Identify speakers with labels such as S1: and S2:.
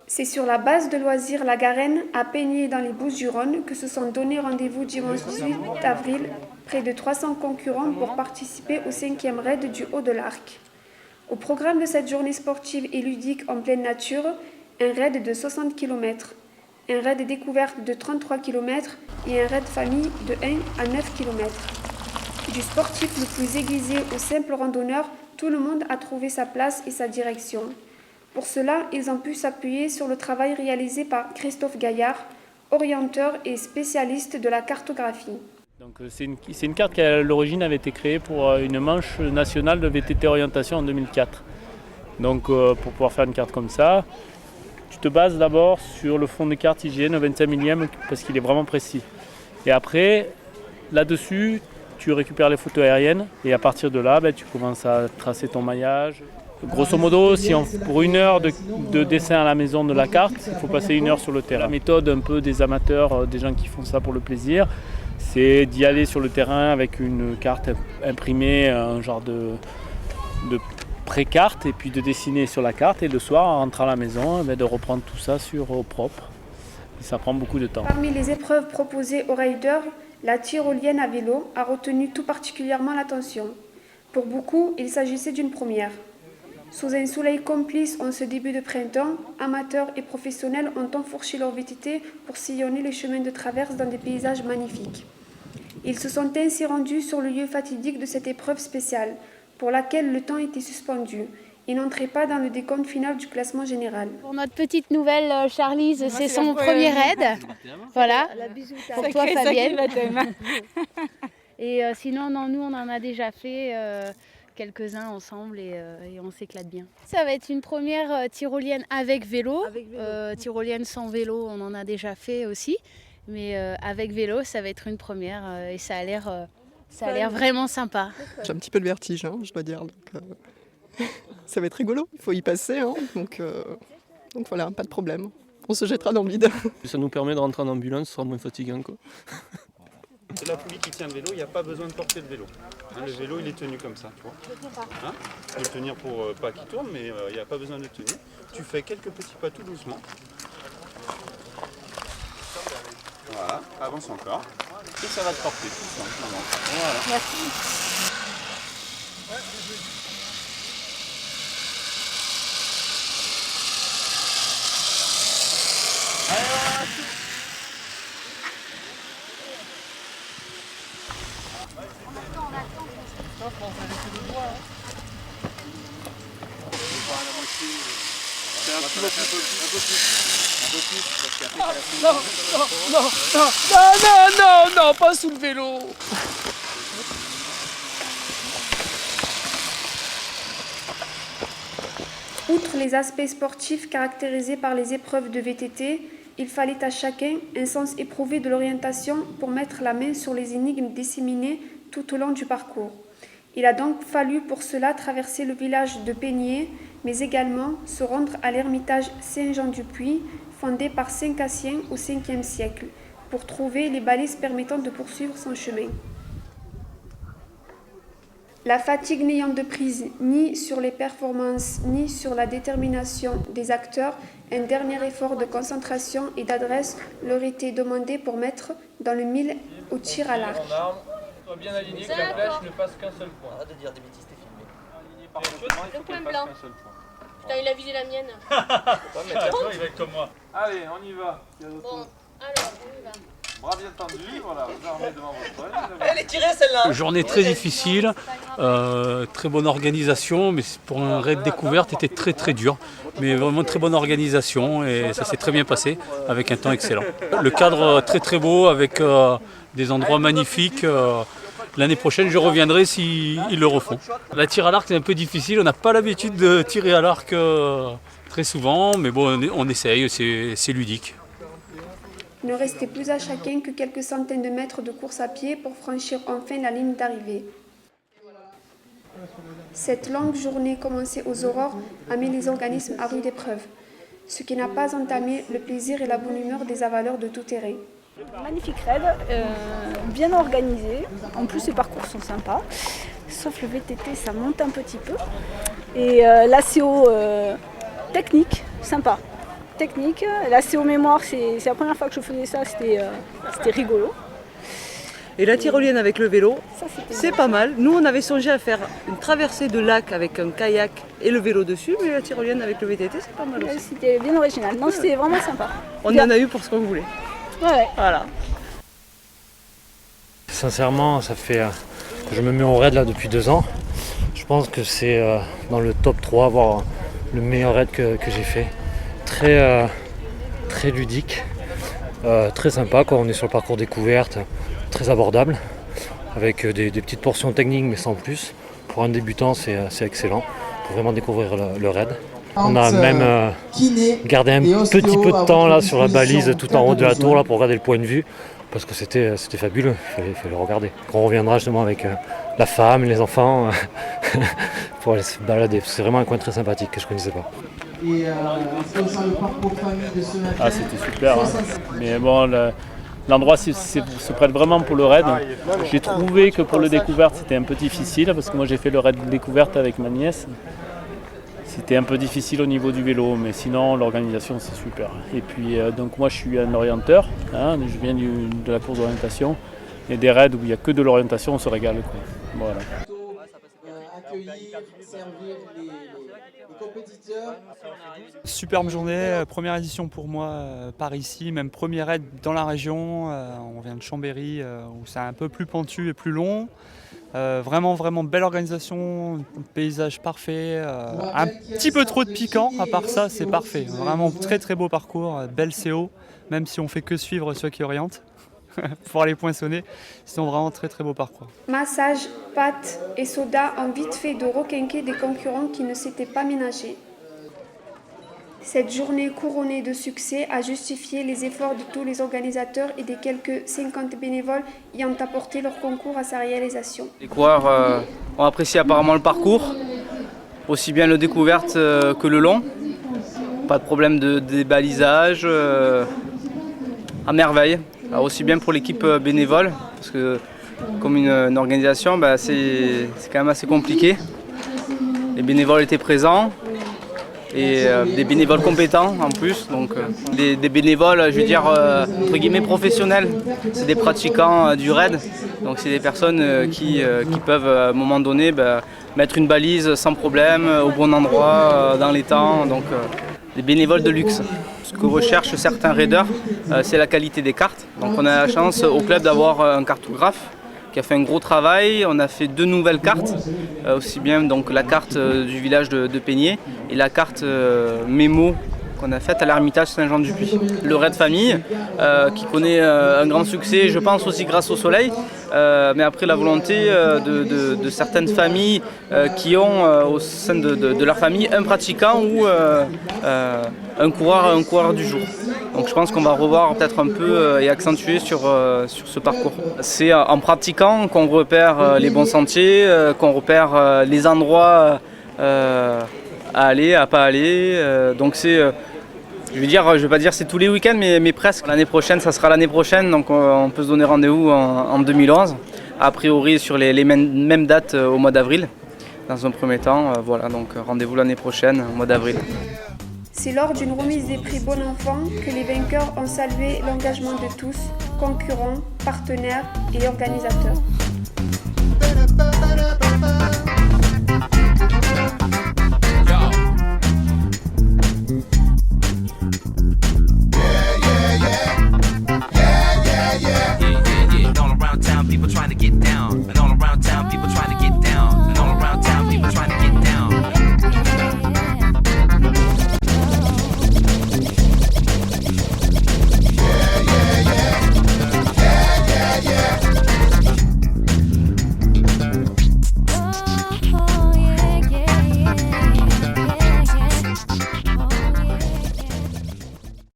S1: C'est sur la base de loisirs La Garenne, à Peigné dans les Bouches-du-Rhône, que se sont donné rendez-vous dimanche 18 avril près de 300 concurrents pour participer au 5e raid du Haut de l'Arc. Au programme de cette journée sportive et ludique en pleine nature, un raid de 60 km, un raid découverte de 33 km et un raid famille de 1 à 9 km. Du sportif le plus aiguisé au simple randonneur, tout le monde a trouvé sa place et sa direction. Pour cela, ils ont pu s'appuyer sur le travail réalisé par Christophe Gaillard, orienteur et spécialiste de la cartographie.
S2: Donc, c'est une carte qui à l'origine avait été créée pour une manche nationale de VTT orientation en 2004. Donc pour pouvoir faire une carte comme ça, tu te bases d'abord sur le fond de carte IGN au 25 millième parce qu'il est vraiment précis. Et après, là-dessus, tu récupères les photos aériennes et à partir de là, tu commences à tracer ton maillage. Grosso modo, pour 1 heure de dessin à la maison de la carte, il faut passer 1 heure sur le terrain. La méthode un peu des amateurs, des gens qui font ça pour le plaisir, c'est d'y aller sur le terrain avec une carte imprimée, un genre de pré-carte, et puis de dessiner sur la carte et le soir, en rentrant à la maison, de reprendre tout ça au propre. Et ça prend beaucoup de temps.
S1: Parmi les épreuves proposées aux riders, la tyrolienne à vélo a retenu tout particulièrement l'attention. Pour beaucoup, il s'agissait d'une première. Sous un soleil complice en ce début de printemps, amateurs et professionnels ont enfourché leur VTT pour sillonner les chemins de traverse dans des paysages magnifiques. Ils se sont ainsi rendus sur le lieu fatidique de cette épreuve spéciale, pour laquelle le temps était suspendu. Ils n'entraient pas dans le décompte final du classement général.
S3: Pour notre petite nouvelle, Charlize, c'est son premier raid. Voilà, pour toi Fabienne. Et sinon, non, nous on en a déjà fait quelques-uns ensemble et on s'éclate bien. Ça va être une première tyrolienne avec vélo. Tyrolienne sans vélo, on en a déjà fait aussi. Mais avec vélo, ça va être une première et ça a l'air vraiment sympa.
S4: J'ai un petit peu le vertige, je dois dire. Donc, ça va être rigolo, il faut y passer. Donc voilà, pas de problème. On se jettera dans le vide.
S5: Ça nous permet de rentrer en ambulance, ce sera moins fatigant, quoi.
S6: C'est la poulie qui tient le vélo, il n'y a pas besoin de porter le vélo. Le vélo, il est tenu comme ça, tu vois. Tu peux le tenir pour pas qu'il tourne, mais il n'y a pas besoin de le tenir. Tu fais quelques petits pas tout doucement. Voilà, avance encore. Et ça va te porter tout simplement. Voilà.
S3: Merci.
S5: Non, pas sous le vélo.
S1: Outre les aspects sportifs caractérisés par les épreuves de VTT, il fallait à chacun un sens éprouvé de l'orientation pour mettre la main sur les énigmes disséminées tout au long du parcours. Il a donc fallu pour cela traverser le village de Peigné, mais également se rendre à l'ermitage Saint-Jean-du-Puy, fondé par Saint Cassien au 5e siècle, pour trouver les balises permettant de poursuivre son chemin. La fatigue n'ayant de prise ni sur les performances ni sur la détermination des acteurs, un dernier effort de concentration et d'adresse leur était demandé pour mettre dans le mille au tir à l'arc.
S2: Sois bien aligné, que la flèche ne passe qu'un seul point.
S7: Arrête de dire des bêtises, t'es filmé.
S8: Le point blanc. Putain, il a visé la mienne.
S2: Toi, il va être comme moi. Allez, on y va.
S8: Bon, alors, on y va.
S2: Bras bien tendus, voilà, vous armez devant votre œil.
S7: Elle est tirée celle-là.
S5: Journée très difficile, très bonne organisation, mais pour un raid découverte, c'était très très dur. Mais vraiment très bonne organisation et ça s'est très bien passé avec un temps excellent. Le cadre très très beau avec des endroits magnifiques. L'année prochaine, je reviendrai s'ils le refont. La tire à l'arc, c'est un peu difficile. On n'a pas l'habitude de tirer à l'arc très souvent, mais bon, on essaye, c'est ludique.
S1: Il ne restait plus à chacun que quelques centaines de mètres de course à pied pour franchir enfin la ligne d'arrivée. Cette longue journée commencée aux aurores a mis les organismes à rude épreuve, ce qui n'a pas entamé le plaisir et la bonne humeur des avaleurs de tout terrain.
S9: Magnifique raid, bien organisé. En plus, les parcours sont sympas. sauf le VTT, ça monte un petit peu. Et l'ACO technique, sympa. Technique, l'ACO mémoire, c'est la première fois que je faisais ça, c'était rigolo.
S10: Et la tyrolienne avec le vélo,
S9: Ça,
S10: c'est pas mal. Nous, on avait songé à faire une traversée de lac avec un kayak et le vélo dessus, mais la tyrolienne avec le VTT, c'est pas mal aussi.
S9: C'était bien original. Non, c'était vraiment sympa.
S10: On en a eu pour ce qu'on voulait.
S9: Ouais.
S10: Voilà.
S11: Sincèrement, ça fait que je me mets au raid là depuis 2 ans. Je pense que c'est dans le top 3, voire le meilleur raid que j'ai fait. Très ludique, très sympa quand on est sur le parcours découverte, très abordable, avec des petites portions techniques mais sans plus. Pour un débutant, c'est excellent pour vraiment découvrir le raid. On a même gardé un petit peu de temps là sur la balise tout en haut de la tour là, pour regarder le point de vue, parce que c'était fabuleux, il fallait le regarder. Quand on reviendra justement avec la femme, les enfants, pour aller se balader. C'est vraiment un coin très sympathique que je ne connaissais pas.
S2: Ah, c'était super, hein. Mais bon, l'endroit se prête vraiment pour le raid. J'ai trouvé que pour le découverte c'était un peu difficile, parce que moi j'ai fait le raid découverte avec ma nièce. C'était un peu difficile au niveau du vélo, mais sinon l'organisation c'est super. Et puis donc moi je suis un orienteur, hein, je viens de la course d'orientation. Et des raids où il n'y a que de l'orientation, on se régale, quoi. Voilà.
S12: Superbe journée, première édition pour moi par ici, même premier raid dans la région. On vient de Chambéry où c'est un peu plus pentu et plus long. Vraiment belle organisation, paysage parfait, un petit peu trop de piquant, à part ça c'est parfait. Vraiment très beau parcours, belle CO, même si on fait que suivre ceux qui orientent pour aller poinçonner. Sinon vraiment très beau parcours.
S1: Massage, pâtes et soda ont vite fait de requinquer des concurrents qui ne s'étaient pas ménagés. Cette journée couronnée de succès a justifié les efforts de tous les organisateurs et des quelques 50 bénévoles ayant apporté leur concours à sa réalisation.
S7: Les coureurs ont apprécié apparemment le parcours, aussi bien le découverte que le long. Pas de problème de débalisage, à merveille. Alors aussi bien pour l'équipe bénévole, parce que comme une organisation, c'est quand même assez compliqué. Les bénévoles étaient présents. Et des bénévoles compétents en plus, donc des bénévoles, je veux dire, entre guillemets professionnels. C'est des pratiquants du raid, donc c'est des personnes qui peuvent à un moment donné mettre une balise sans problème, au bon endroit, dans les temps, donc des bénévoles de luxe. Ce que recherchent certains raiders, c'est la qualité des cartes. Donc on a la chance au club d'avoir un cartographe qui a fait un gros travail. On a fait 2 nouvelles cartes, aussi bien donc la carte du village de Peigné et la carte mémo qu'on a faite à l'Ermitage Saint-Jean-du-Puy. Le raid famille qui connaît un grand succès, je pense aussi grâce au soleil, mais après la volonté de certaines familles qui ont au sein de leur famille un pratiquant ou un coureur du jour. Donc je pense qu'on va revoir peut-être un peu et accentuer sur ce parcours. C'est en pratiquant qu'on repère les bons sentiers, qu'on repère les endroits à aller, à pas aller. Donc c'est, je vais pas dire c'est tous les week-ends, mais presque. L'année prochaine, ça sera l'année prochaine, donc on peut se donner rendez-vous en 2011. A priori sur les mêmes dates au mois d'avril. Dans un premier temps, voilà, donc rendez-vous l'année prochaine, au mois d'avril.
S1: C'est lors d'une remise des prix Bon Enfant que les vainqueurs ont salué l'engagement de tous, concurrents, partenaires et organisateurs.